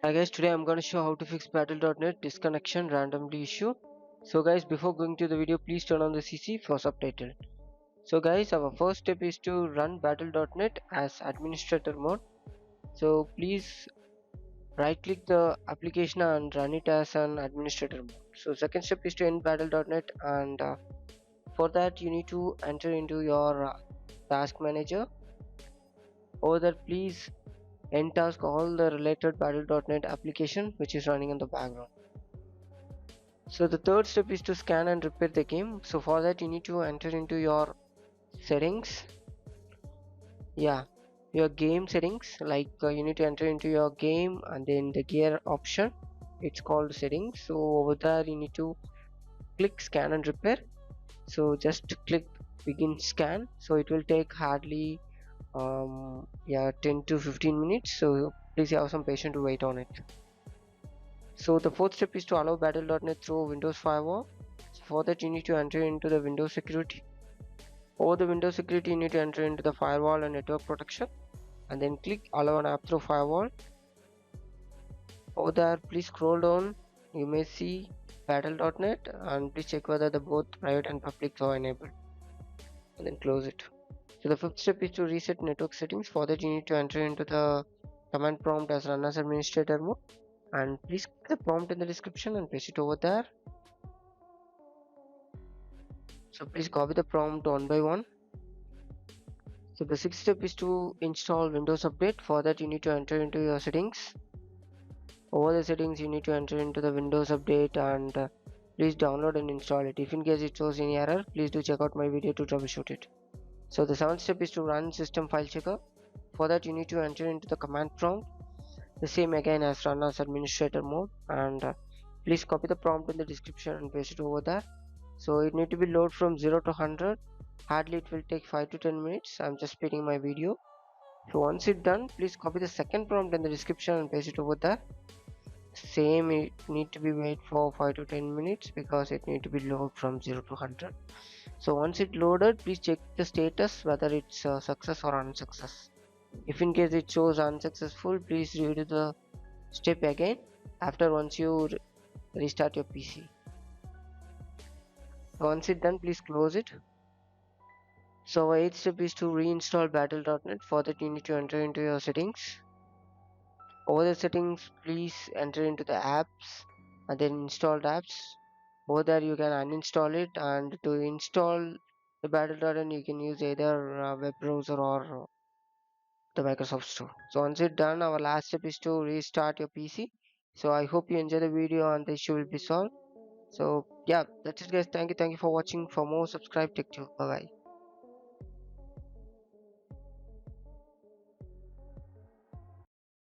Hi guys, today I'm going to show how to fix battle.net disconnection randomly issue. So guys, before going to the video, please turn on the CC for subtitle. So guys, our first step is to run battle.net as administrator mode. So please right click the application and run it as an administrator mode. So second step is to end battle.net, and for that you need to enter into your task manager. Over there, please end task all the related battle.net application which is running in the background. So the third step is to scan and repair the game. So for that you need to enter into your settings. Yeah, your game settings, like you need to enter into your game and then the gear option, it's called settings. So over there you need to click scan and repair. So just click begin scan. So it will take hardly 10 to 15 minutes, so please have some patience to wait on it. So the fourth step is to allow battle.net through Windows firewall. So for that you need to enter into the Windows security. Over the Windows security you need to enter into the firewall and network protection, and then click allow an app through firewall. Over there please scroll down, you may see battle.net, and please check whether the both private and public are enabled, and then close it. So the fifth step is to reset network settings. For that you need to enter into the command prompt as run as administrator mode, and please click the prompt in the description and paste it over there. So please copy the prompt one by one. So the sixth step is to install Windows Update. For that you need to enter into your settings. Over the settings you need to enter into the Windows Update, and please download and install it. If in case it shows any error, please do check out my video to troubleshoot it. So the seventh step is to run system file checker. For that you need to enter into the command prompt, the same again as run as administrator mode, and please copy the prompt in the description and paste it over there. So it need to be load from 0 to 100. Hardly it will take 5 to 10 minutes. I'm just speeding my video. So once it's done, please copy the second prompt in the description and paste it over there. Same, it need to be wait for 5 to 10 minutes because it need to be load from 0 to 100. So once it loaded, please check the status whether it's success or unsuccess. If in case it shows unsuccessful, please redo the step again after once you restart your PC. Once it's done, please close it. So our eighth step is to reinstall battle.net. For that you need to enter into your settings. Over the settings please enter into the apps and then installed apps. Over there you can uninstall it, and to install the battle.net you can use either web browser or the Microsoft Store. So once it's done, our last step is to restart your PC. So I hope you enjoy the video and the issue will be solved. So yeah, that's it guys. Thank you for watching. For more, subscribe. Take care. Bye bye.